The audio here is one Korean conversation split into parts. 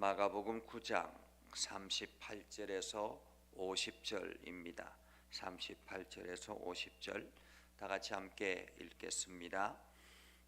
마가복음 9장 38절에서 50절입니다. 38절에서 50절 다 같이 함께 읽겠습니다.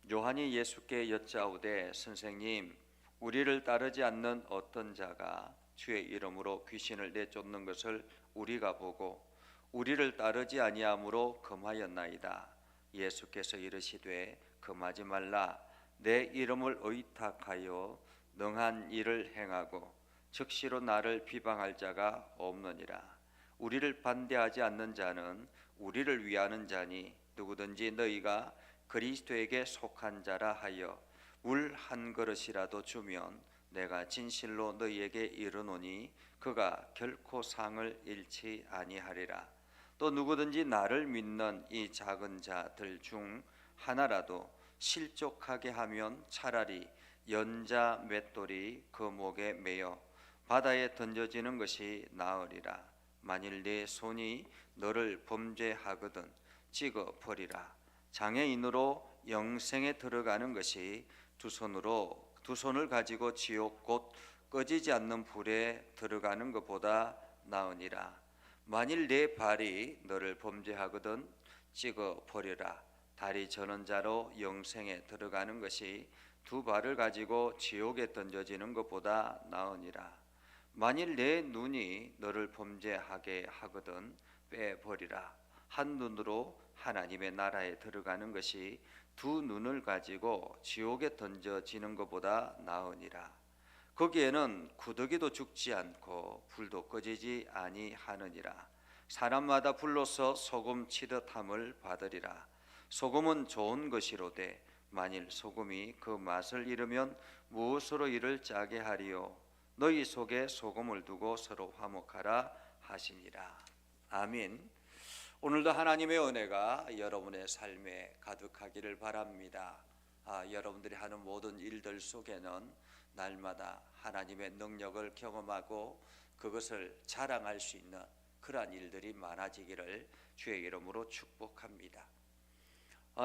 요한이 예수께 여짜오되 선생님, 우리를 따르지 않는 어떤 자가 주의 이름으로 귀신을 내쫓는 것을 우리가 보고 우리를 따르지 아니하므로 금하였나이다. 예수께서 이르시되 금하지 말라. 내 이름을 의탁하여 능한 일을 행하고 즉시로 나를 비방할 자가 없느니라. 우리를 반대하지 않는 자는 우리를 위하는 자니 누구든지 너희가 그리스도에게 속한 자라 하여 물 한 그릇이라도 주면 내가 진실로 너희에게 이르노니 그가 결코 상을 잃지 아니하리라. 또 누구든지 나를 믿는 이 작은 자들 중 하나라도 실족하게 하면 차라리 연자 맷돌이 그 목에 매여 바다에 던져지는 것이 나으리라. 만일 네 손이 너를 범죄하거든 찍어 버리라. 장애인으로 영생에 들어가는 것이 두 손을 가지고 지옥 곧 꺼지지 않는 불에 들어가는 것보다 나으니라. 만일 네 발이 너를 범죄하거든 찍어 버리라. 다리 저는 자로 영생에 들어가는 것이 두 발을 가지고 지옥에 던져지는 것보다 나으니라. 만일 내 눈이 너를 범죄하게 하거든 빼버리라. 한 눈으로 하나님의 나라에 들어가는 것이 두 눈을 가지고 지옥에 던져지는 것보다 나으니라. 거기에는 구더기도 죽지 않고 불도 꺼지지 아니하느니라. 사람마다 불로서 소금 치듯 함을 받으리라. 소금은 좋은 것이로되 만일 소금이 그 맛을 잃으면 무엇으로 이를 짜게 하리요. 너희 속에 소금을 두고 서로 화목하라 하시니라. 아멘. 오늘도 하나님의 은혜가 여러분의 삶에 가득하기를 바랍니다. 여러분들이 하는 모든 일들 속에는 날마다 하나님의 능력을 경험하고 그것을 자랑할 수 있는 그러한 일들이 많아지기를 주의 이름으로 축복합니다.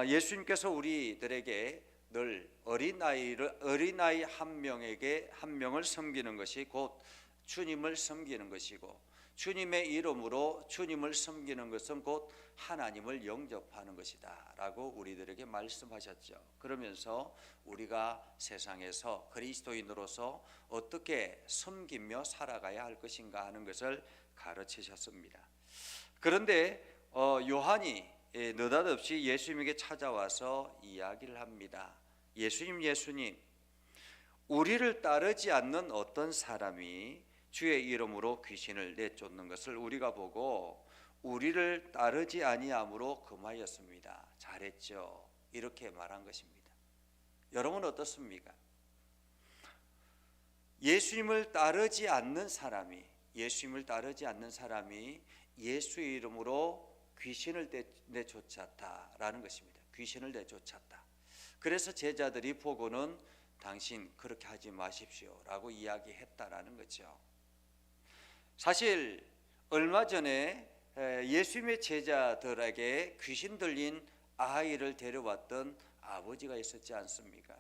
예수님께서 우리들에게 늘 어린아이 한 명을 섬기는 것이 곧 주님을 섬기는 것이고, 주님의 이름으로 주님을 섬기는 것은 곧 하나님을 영접하는 것이다 라고 우리들에게 말씀하셨죠. 그러면서 우리가 세상에서 그리스도인으로서 어떻게 섬기며 살아가야 할 것인가 하는 것을 가르치셨습니다. 그런데 요한이 느닷없이 예수님에게 찾아와서 이야기를 합니다. 예수님, 우리를 따르지 않는 어떤 사람이 주의 이름으로 귀신을 내쫓는 것을 우리가 보고 우리를 따르지 아니함으로 금하였습니다. 잘했죠. 이렇게 말한 것입니다. 여러분 어떻습니까? 예수님을 따르지 않는 사람이 예수의 이름으로 귀신을 내쫓았다라는 것입니다. 귀신을 내쫓았다. 그래서 제자들이 보고는 당신 그렇게 하지 마십시오 라고 이야기했다라는 거죠. 사실 얼마 전에 예수님의 제자들에게 귀신 들린 아이를 데려왔던 아버지가 있었지 않습니까?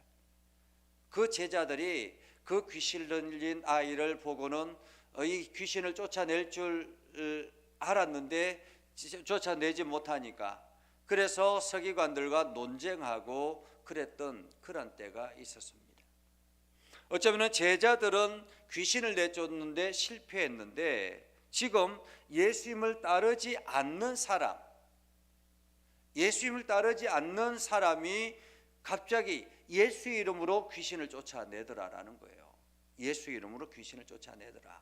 그 제자들이 그 귀신 들린 아이를 보고는 이 귀신을 쫓아낼 줄 알았는데 쫓아내지 못하니까 그래서 서기관들과 논쟁하고 그랬던 그런 때가 있었습니다. 어쩌면 제자들은 귀신을 내쫓는데 실패했는데 지금 예수님을 따르지 않는 사람이 갑자기 예수의 이름으로 귀신을 쫓아내더라라는 거예요. 예수의 이름으로 귀신을 쫓아내더라.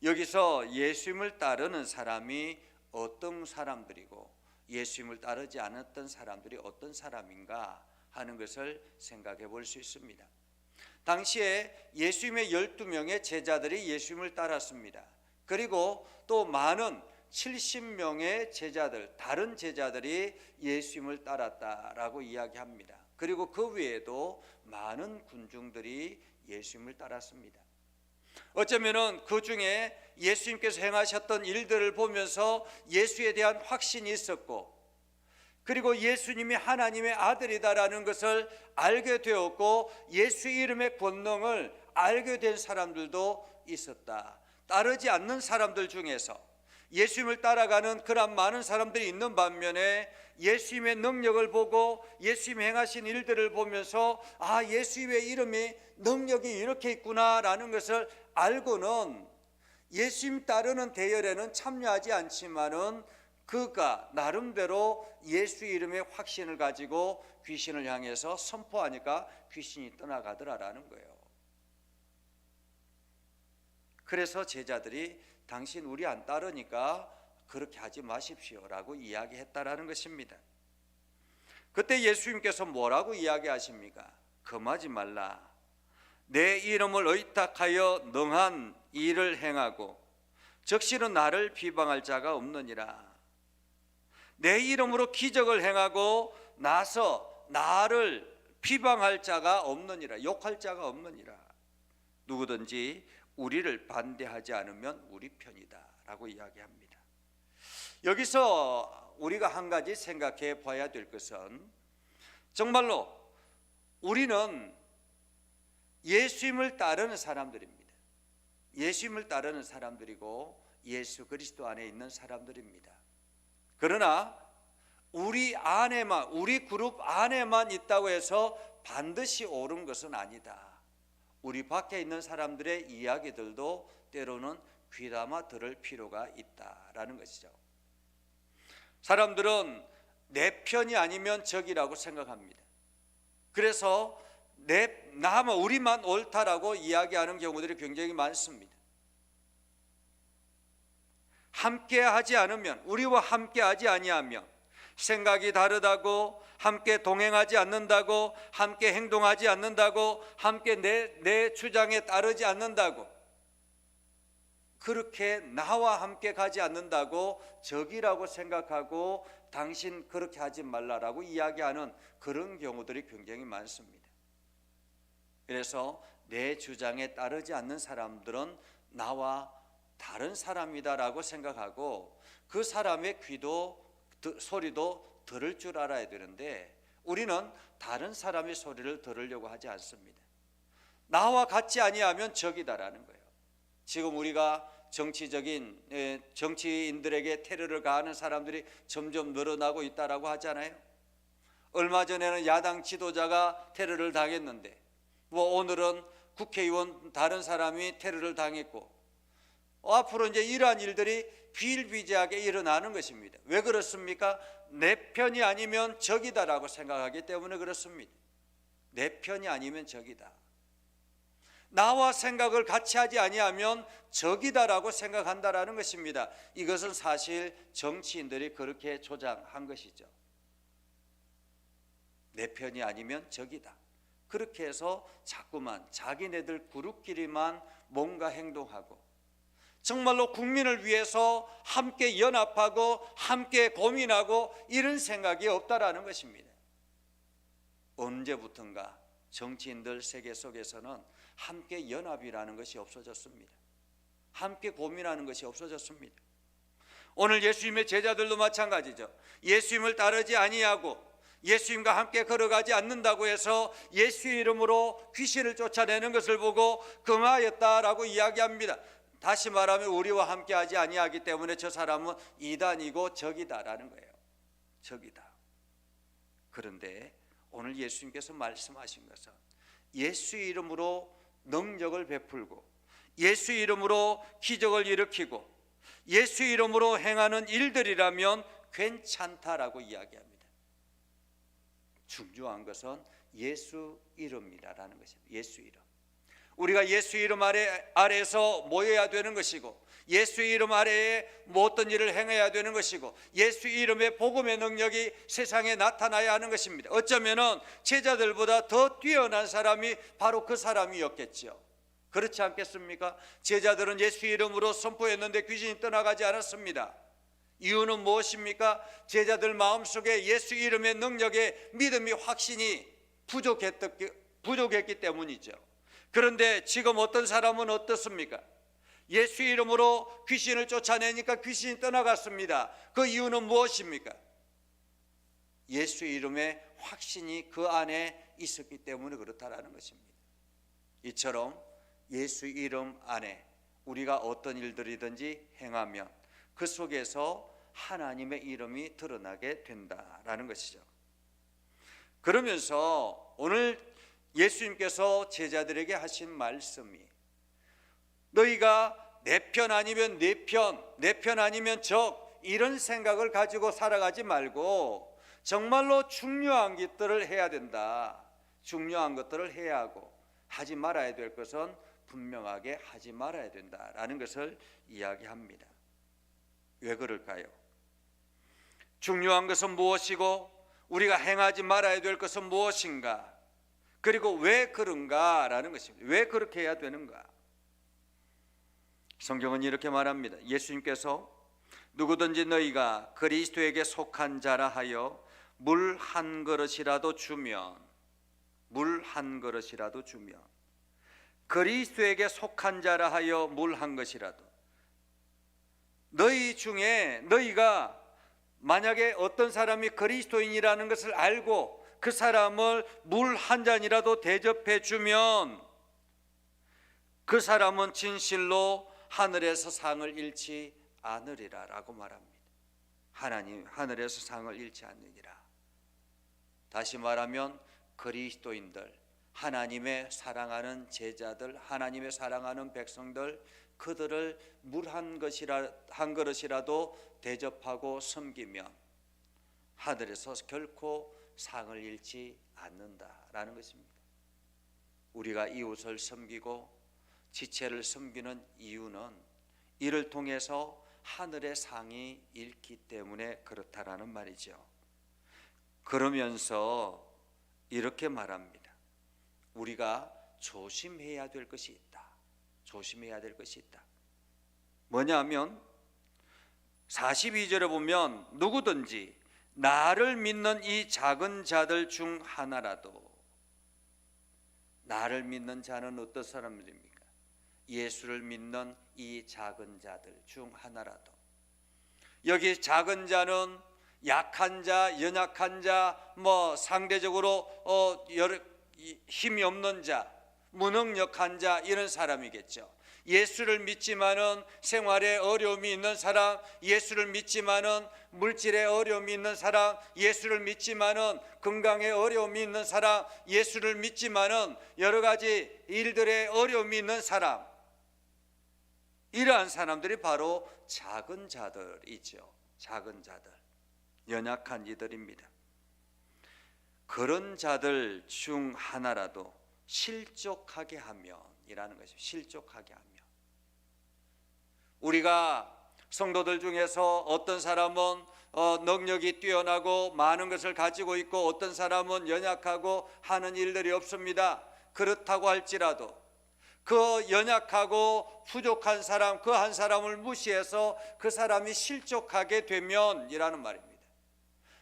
여기서 예수님을 따르는 사람이 어떤 사람들이고 예수님을 따르지 않았던 사람들이 어떤 사람인가 하는 것을 생각해 볼 수 있습니다. 당시에 예수님의 12명의 제자들이 예수님을 따랐습니다. 그리고 또 많은 70명의 제자들, 다른 제자들이 예수님을 따랐다라고 이야기합니다. 그리고 그 외에도 많은 군중들이 예수님을 따랐습니다. 어쩌면은 그 중에 예수님께서 행하셨던 일들을 보면서 예수에 대한 확신이 있었고, 그리고 예수님이 하나님의 아들이다라는 것을 알게 되었고 예수 이름의 권능을 알게 된 사람들도 있었다. 따르지 않는 사람들 중에서 예수님을 따라가는 그런 많은 사람들이 있는 반면에 예수님의 능력을 보고 예수님이 행하신 일들을 보면서 아, 예수님의 이름이 능력이 이렇게 있구나라는 것을 알고는 예수님 따르는 대열에는 참여하지 않지만은 그가 나름대로 예수 이름의 확신을 가지고 귀신을 향해서 선포하니까 귀신이 떠나가더라라는 거예요. 그래서 제자들이 당신 우리 안 따르니까 그렇게 하지 마십시오라고 이야기했다라는 것입니다. 그때 예수님께서 뭐라고 이야기하십니까? 금하지 말라. 내 이름을 의탁하여 능한 일을 행하고 적시는 나를 비방할 자가 없느니라. 내 이름으로 기적을 행하고 나서 나를 비방할 자가 없느니라. 욕할 자가 없느니라. 누구든지 우리를 반대하지 않으면 우리 편이다 라고 이야기합니다. 여기서 우리가 한 가지 생각해 봐야 될 것은 정말로 우리는 예수님을 따르는 사람들입니다. 예수님을 따르는 사람들이고 예수 그리스도 안에 있는 사람들입니다. 그러나 우리 안에만, 우리 그룹 안에만 있다고 해서 반드시 옳은 것은 아니다. 우리 밖에 있는 사람들의 이야기들도 때로는 귀담아 들을 필요가 있다라는 것이죠. 사람들은 내 편이 아니면 적이라고 생각합니다. 그래서 나만 우리만 옳다라고 이야기하는 경우들이 굉장히 많습니다. 함께하지 않으면, 우리와 함께하지 아니하면, 생각이 다르다고, 함께 동행하지 않는다고, 함께 행동하지 않는다고, 함께 내 주장에 따르지 않는다고, 그렇게 나와 함께 가지 않는다고 적이라고 생각하고 당신 그렇게 하지 말라라고 이야기하는 그런 경우들이 굉장히 많습니다. 그래서 내 주장에 따르지 않는 사람들은 나와 다른 사람이다라고 생각하고 그 사람의 소리도 들을 줄 알아야 되는데 우리는 다른 사람의 소리를 들으려고 하지 않습니다. 나와 같지 아니하면 적이다라는 거예요. 지금 우리가 정치인들에게 테러를 가하는 사람들이 점점 늘어나고 있다라고 하잖아요. 얼마 전에는 야당 지도자가 테러를 당했는데 오늘은 국회의원 다른 사람이 테러를 당했고 앞으로 이제 이러한 일들이 비일비재하게 일어나는 것입니다. 왜 그렇습니까? 내 편이 아니면 적이다라고 생각하기 때문에 그렇습니다. 내 편이 아니면 적이다. 나와 생각을 같이 하지 아니하면 적이다라고 생각한다라는 것입니다. 이것은 사실 정치인들이 그렇게 조장한 것이죠. 내 편이 아니면 적이다. 그렇게 해서 자꾸만 자기네들 그룹끼리만 뭔가 행동하고 정말로 국민을 위해서 함께 연합하고 함께 고민하고 이런 생각이 없다라는 것입니다. 언제부턴가 정치인들 세계 속에서는 함께 연합이라는 것이 없어졌습니다. 함께 고민하는 것이 없어졌습니다. 오늘 예수님의 제자들도 마찬가지죠. 예수님을 따르지 아니하고 예수님과 함께 걸어가지 않는다고 해서 예수 이름으로 귀신을 쫓아내는 것을 보고 금하였다라고 이야기합니다. 다시 말하면 우리와 함께하지 아니하기 때문에 저 사람은 이단이고 적이다라는 거예요. 적이다. 그런데 오늘 예수님께서 말씀하신 것은 예수 이름으로 능력을 베풀고 예수 이름으로 기적을 일으키고 예수 이름으로 행하는 일들이라면 괜찮다라고 이야기합니다. 중요한 것은 예수 이름이라는 것입니다. 예수 이름. 우리가 예수 이름 아래에서 모여야 되는 것이고 예수 이름 아래에 어떤 일을 행해야 되는 것이고 예수 이름의 복음의 능력이 세상에 나타나야 하는 것입니다. 어쩌면은 제자들보다 더 뛰어난 사람이 바로 그 사람이었겠죠. 그렇지 않겠습니까? 제자들은 예수 이름으로 선포했는데 귀신이 떠나가지 않았습니다. 이유는 무엇입니까? 제자들 마음속에 예수 이름의 능력에 믿음이 확신이 부족했기 때문이죠. 그런데 지금 어떤 사람은 어떻습니까? 예수 이름으로 귀신을 쫓아내니까 귀신이 떠나갔습니다. 그 이유는 무엇입니까? 예수 이름의 확신이 그 안에 있었기 때문에 그렇다라는 것입니다. 이처럼 예수 이름 안에 우리가 어떤 일들이든지 행하면 그 속에서 하나님의 이름이 드러나게 된다라는 것이죠. 그러면서 오늘 예수님께서 제자들에게 하신 말씀이 너희가 내 편 아니면 내 편 아니면 적 이런 생각을 가지고 살아가지 말고 정말로 중요한 것들을 해야 된다. 중요한 것들을 해야 하고 하지 말아야 될 것은 분명하게 하지 말아야 된다라는 것을 이야기합니다. 왜 그럴까요? 중요한 것은 무엇이고 우리가 행하지 말아야 될 것은 무엇인가? 그리고 왜 그런가라는 것입니다. 왜 그렇게 해야 되는가? 성경은 이렇게 말합니다. 예수님께서 누구든지 너희가 그리스도에게 속한 자라 하여 물 한 그릇이라도 주면 그리스도에게 속한 자라 하여 물 한 것이라도 너희 중에 너희가 만약에 어떤 사람이 그리스도인이라는 것을 알고 그 사람을 물 한 잔이라도 대접해 주면 그 사람은 진실로 하늘에서 상을 잃지 않으리라라고 말합니다. 하나님 하늘에서 상을 잃지 않느니라. 다시 말하면 그리스도인들, 하나님의 사랑하는 제자들, 하나님의 사랑하는 백성들, 그들을 물 한 그릇이라도 대접하고 섬기면 하늘에서 결코 상을 잃지 않는다라는 것입니다. 우리가 이웃을 섬기고 지체를 섬기는 이유는 이를 통해서 하늘의 상이 잃기 때문에 그렇다라는 말이죠. 그러면서 이렇게 말합니다. 우리가 조심해야 될 것이 있다. 조심해야 될 것이 있다. 뭐냐면 42절에 보면 누구든지 나를 믿는 이 작은 자들 중 하나라도, 나를 믿는 자는 어떤 사람들입니까? 예수를 믿는 이 작은 자들 중 하나라도. 여기 작은 자는 약한 자, 연약한 자, 상대적으로 힘이 없는 자, 무능력한 자 이런 사람이겠죠. 예수를 믿지만은 생활에 어려움이 있는 사람, 예수를 믿지만은 물질에 어려움이 있는 사람, 예수를 믿지만은 건강에 어려움이 있는 사람, 예수를 믿지만은 여러 가지 일들에 어려움이 있는 사람, 이러한 사람들이 바로 작은 자들이죠. 작은 자들, 연약한 이들입니다. 그런 자들 중 하나라도 실족하게 하면 이라는 것이죠. 실족하게 하면. 우리가 성도들 중에서 어떤 사람은 능력이 뛰어나고 많은 것을 가지고 있고 어떤 사람은 연약하고 하는 일들이 없습니다. 그렇다고 할지라도 그 연약하고 부족한 사람, 그 한 사람을 무시해서 그 사람이 실족하게 되면 이라는 말입니다.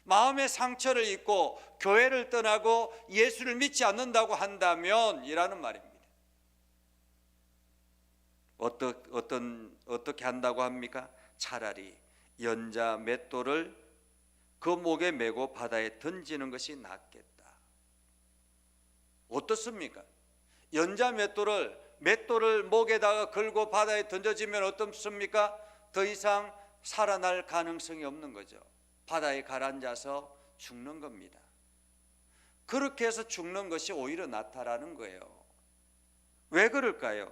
마음의 상처를 입고 교회를 떠나고 예수를 믿지 않는다고 한다면 이라는 말입니다. 어떻게 한다고 합니까? 차라리 연자 맷돌을 그 목에 메고 바다에 던지는 것이 낫겠다. 어떻습니까? 연자 맷돌을 목에다가 걸고 바다에 던져지면 어떻습니까? 더 이상 살아날 가능성이 없는 거죠. 바다에 가라앉아서 죽는 겁니다. 그렇게 해서 죽는 것이 오히려 낫다라는 거예요. 왜 그럴까요?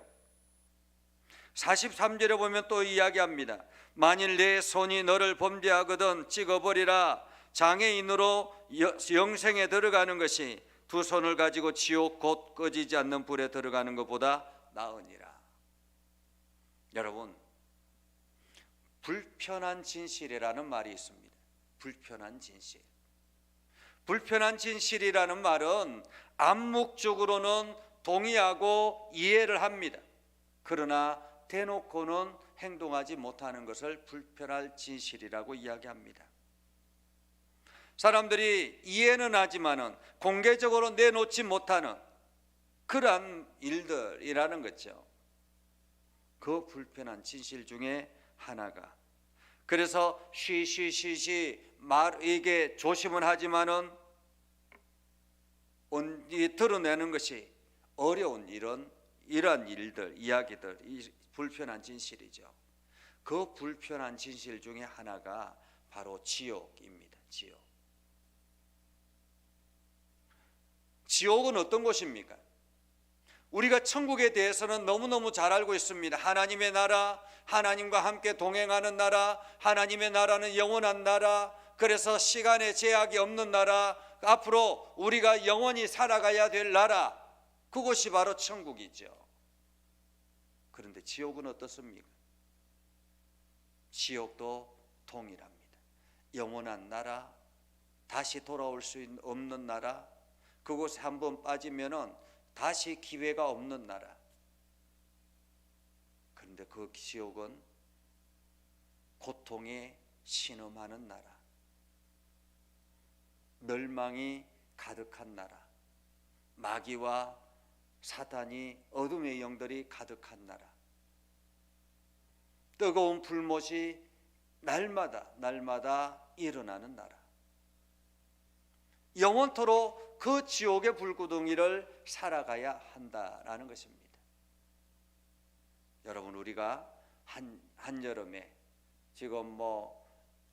43절에 보면 또 이야기합니다. 만일 내 손이 너를 범죄하거든 찍어버리라. 장애인으로 영생에 들어가는 것이 두 손을 가지고 지옥 곧 꺼지지 않는 불에 들어가는 것보다 나으니라. 여러분, 불편한 진실이라는 말이 있습니다. 불편한 진실. 불편한 진실이라는 말은 암묵적으로는 동의하고 이해를 합니다. 그러나 대놓고는 행동하지 못하는 것을 불편한 진실이라고 이야기합니다. 사람들이 이해는 하지만은 공개적으로 내놓지 못하는 그러한 일들이라는 거죠. 그 불편한 진실 중에 하나가 그래서 쉬쉬쉬쉬 이게 조심은 하지만은 드러내는 것이 어려운 이러한 일들, 이야기들, 이 불편한 진실이죠. 그 불편한 진실 중에 하나가 바로 지옥입니다. 지옥은 어떤 곳입니까? 우리가 천국에 대해서는 너무너무 잘 알고 있습니다. 하나님의 나라, 하나님과 함께 동행하는 나라, 하나님의 나라는 영원한 나라, 그래서 시간의 제약이 없는 나라, 앞으로 우리가 영원히 살아가야 될 나라, 그곳이 바로 천국이죠. 그런데 지옥은 어떻습니까? 지옥도 동일합니다. 영원한 나라, 다시 돌아올 수 없는 나라, 그곳에 한번 빠지면은 다시 기회가 없는 나라. 그런데 그 지옥은 고통에 신음하는 나라, 멸망이 가득한 나라, 마귀와 사탄이 어둠의 영들이 가득한 나라, 뜨거운 불못이 날마다 일어나는 나라, 영원토록 그 지옥의 불구덩이를 살아가야 한다라는 것입니다. 여러분, 우리가 한여름에 지금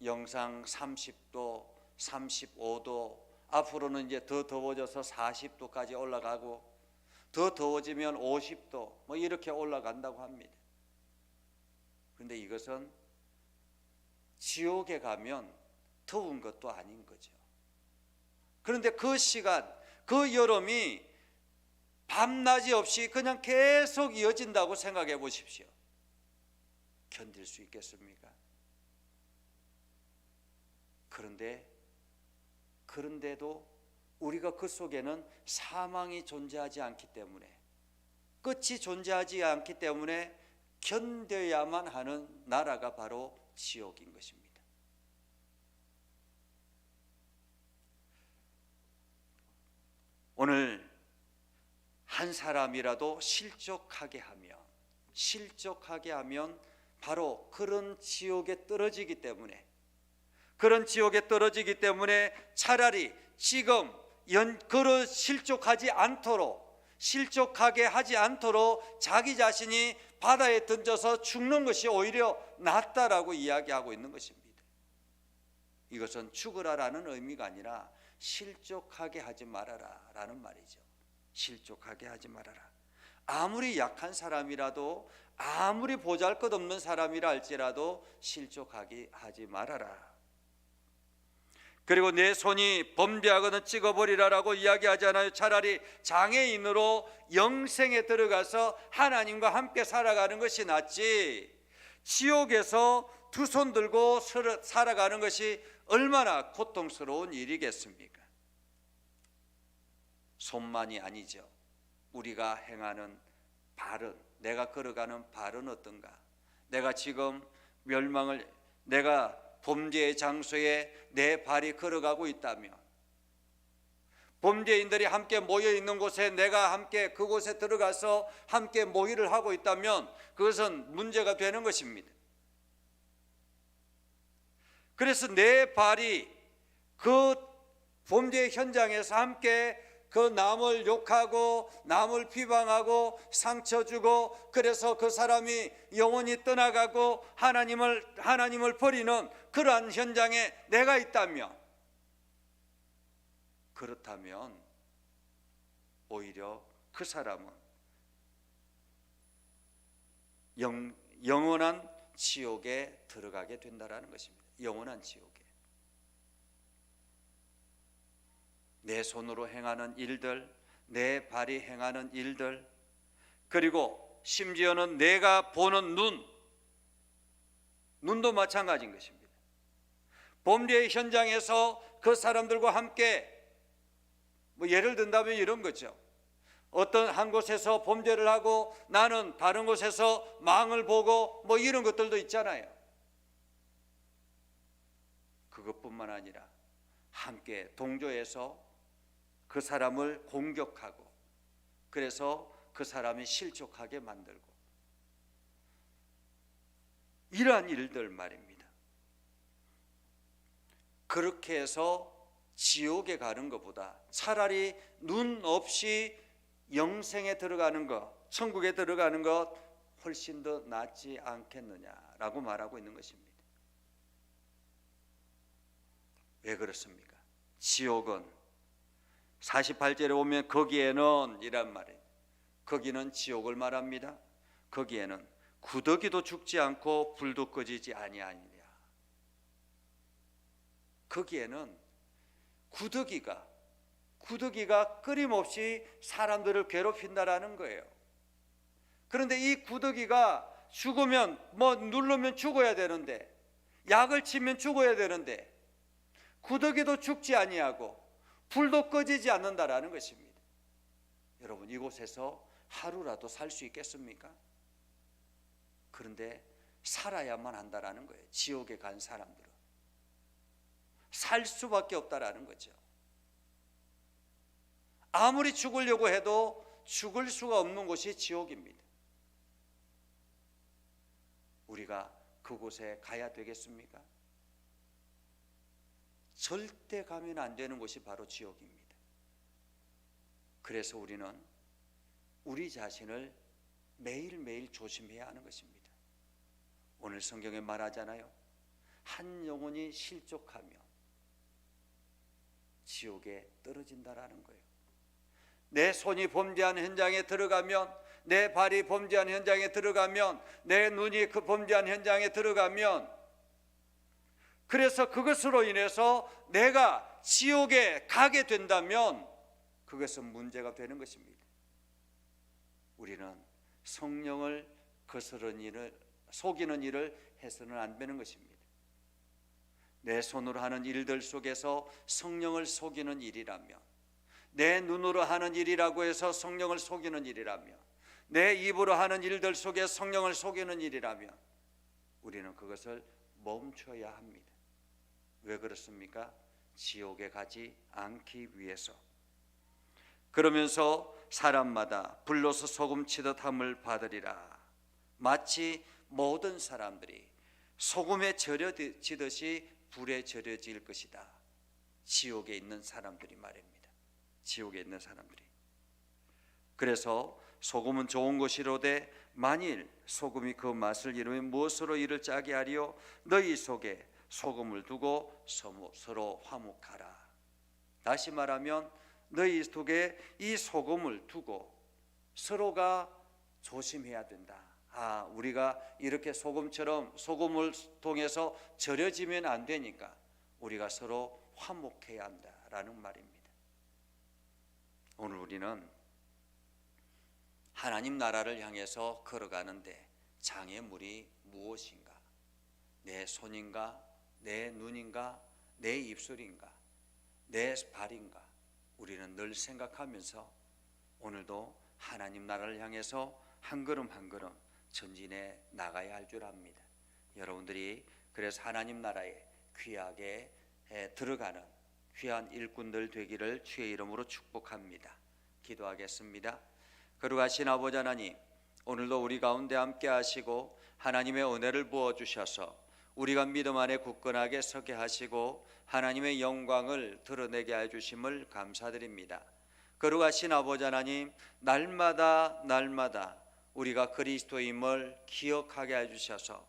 영상 30도, 35도, 앞으로는 이제 더 더워져서 40도까지 올라가고 더 더워지면 50도 이렇게 올라간다고 합니다. 그런데 이것은 지옥에 가면 더운 것도 아닌 거죠. 그런데 그 시간, 그 여름이 밤낮이 없이 그냥 계속 이어진다고 생각해 보십시오. 견딜 수 있겠습니까? 그런데도 우리가 그 속에는 사망이 존재하지 않기 때문에, 끝이 존재하지 않기 때문에 견뎌야만 하는 나라가 바로 지옥인 것입니다. 오늘 한 사람이라도 실족하게 하면 바로 그런 지옥에 떨어지기 때문에, 차라리 지금 실족하게 하지 않도록 자기 자신이 바다에 던져서 죽는 것이 오히려 낫다라고 이야기하고 있는 것입니다. 이것은 죽으라라는 의미가 아니라 실족하게 하지 말아라 라는 말이죠. 실족하게 하지 말아라. 아무리 약한 사람이라도, 아무리 보잘것없는 사람이라 할지라도 실족하게 하지 말아라. 그리고 내 손이 범죄하거든 찍어버리라라고 이야기하잖아요. 차라리 장애인으로 영생에 들어가서 하나님과 함께 살아가는 것이 낫지, 지옥에서 두 손 들고 살아가는 것이 얼마나 고통스러운 일이겠습니까? 손만이 아니죠. 우리가 행하는 발은, 내가 걸어가는 발은 어떤가? 내가 지금 내가 범죄의 장소에 내 발이 걸어가고 있다면, 범죄인들이 함께 모여 있는 곳에 내가 함께 그곳에 들어가서 함께 모의를 하고 있다면 그것은 문제가 되는 것입니다. 그래서 내 발이 그 범죄 현장에서 함께 그 남을 욕하고 남을 비방하고 상처 주고, 그래서 그 사람이 영원히 떠나가고 하나님을 버리는 그러한 현장에 내가 있다면, 그렇다면 오히려 그 사람은 영원한 지옥에 들어가게 된다라는 것입니다. 영원한 지옥에. 내 손으로 행하는 일들, 내 발이 행하는 일들, 그리고 심지어는 내가 보는 눈도 마찬가지인 것입니다. 범죄의 현장에서 그 사람들과 함께 예를 든다면 이런 거죠. 어떤 한 곳에서 범죄를 하고 나는 다른 곳에서 망을 보고 이런 것들도 있잖아요. 그것뿐만 아니라 함께 동조해서 그 사람을 공격하고, 그래서 그 사람이 실족하게 만들고, 이러한 일들 말입니다. 그렇게 해서 지옥에 가는 것보다 차라리 눈 없이 영생에 들어가는 것, 천국에 들어가는 것 훨씬 더 낫지 않겠느냐라고 말하고 있는 것입니다. 왜 그렇습니까? 지옥은 48절에 보면 거기에는 이란 말이에요. 거기는 지옥을 말합니다. 거기에는 구더기도 죽지 않고 불도 꺼지지 아니하니라. 거기에는 구더기가 끊임없이 사람들을 괴롭힌다라는 거예요. 그런데 이 구더기가 죽으면 누르면 죽어야 되는데, 약을 치면 죽어야 되는데 구더기도 죽지 아니하고 불도 꺼지지 않는다라는 것입니다. 여러분, 이곳에서 하루라도 살 수 있겠습니까? 그런데 살아야만 한다라는 거예요. 지옥에 간 사람들은 살 수밖에 없다라는 거죠. 아무리 죽으려고 해도 죽을 수가 없는 곳이 지옥입니다. 우리가 그곳에 가야 되겠습니까? 절대 가면 안 되는 곳이 바로 지옥입니다. 그래서 우리는 우리 자신을 매일매일 조심해야 하는 것입니다. 오늘 성경에 말하잖아요. 한 영혼이 실족하며 지옥에 떨어진다라는 거예요. 내 손이 범죄한 현장에 들어가면, 내 발이 범죄한 현장에 들어가면, 내 눈이 그 범죄한 현장에 들어가면, 그래서 그것으로 인해서 내가 지옥에 가게 된다면 그것은 문제가 되는 것입니다. 우리는 성령을 거스르는 일을, 속이는 일을 해서는 안 되는 것입니다. 내 손으로 하는 일들 속에서 성령을 속이는 일이라면, 내 눈으로 하는 일이라고 해서 성령을 속이는 일이라면, 내 입으로 하는 일들 속에 성령을 속이는 일이라면 우리는 그것을 멈춰야 합니다. 왜 그렇습니까? 지옥에 가지 않기 위해서. 그러면서 사람마다 불로서 소금 치듯 함을 받으리라. 마치 모든 사람들이 소금에 절여지듯이 불에 절여질 것이다. 지옥에 있는 사람들이 말입니다. 지옥에 있는 사람들이. 그래서 소금은 좋은 것이로되 만일 소금이 그 맛을 잃으면 무엇으로 이를 짜게 하리요? 너희 속에 소금을 두고 서로 화목하라. 다시 말하면 너희 속에 이 소금을 두고 서로가 조심해야 된다. 우리가 이렇게 소금을 통해서 절여지면 안 되니까 우리가 서로 화목해야 한다라는 말입니다. 오늘 우리는 하나님 나라를 향해서 걸어가는데 장애물이 무엇인가? 내 손인가? 내 눈인가? 내 입술인가? 내 발인가? 우리는 늘 생각하면서 오늘도 하나님 나라를 향해서 한 걸음 한 걸음 전진해 나가야 할 줄 압니다. 여러분들이 그래서 하나님 나라에 귀하게 들어가는 귀한 일꾼들 되기를 주의 이름으로 축복합니다. 기도하겠습니다. 거룩하신 아버지 하나님, 오늘도 우리 가운데 함께 하시고 하나님의 은혜를 부어주셔서 우리가 믿음 안에 굳건하게 서게 하시고 하나님의 영광을 드러내게 해주심을 감사드립니다. 거룩하신 아버지 하나님, 날마다 우리가 그리스도임을 기억하게 해주셔서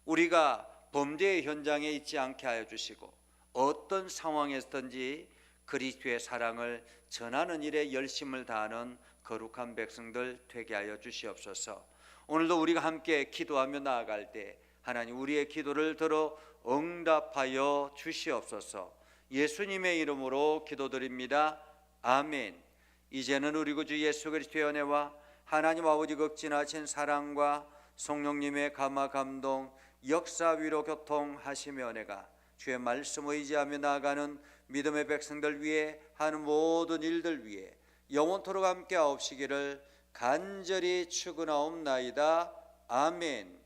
우리가 범죄의 현장에 있지 않게 하여 주시고 어떤 상황에서든지 그리스도의 사랑을 전하는 일에 열심을 다하는 거룩한 백성들 되게 하여 주시옵소서. 오늘도 우리가 함께 기도하며 나아갈 때 하나님 우리의 기도를 들어 응답하여 주시옵소서. 예수님의 이름으로 기도드립니다. 아멘. 이제는 우리 구주 예수 그리스도의 은혜와 하나님 아버지 극진하신 사랑과 성령님의 감화 감동 역사 위로 교통하시며 은혜가 주의 말씀을 의지하며 나아가는 믿음의 백성들 위해 하는 모든 일들 위해 영원토록 함께 하옵시기를 간절히 축원하옵나이다. 아멘.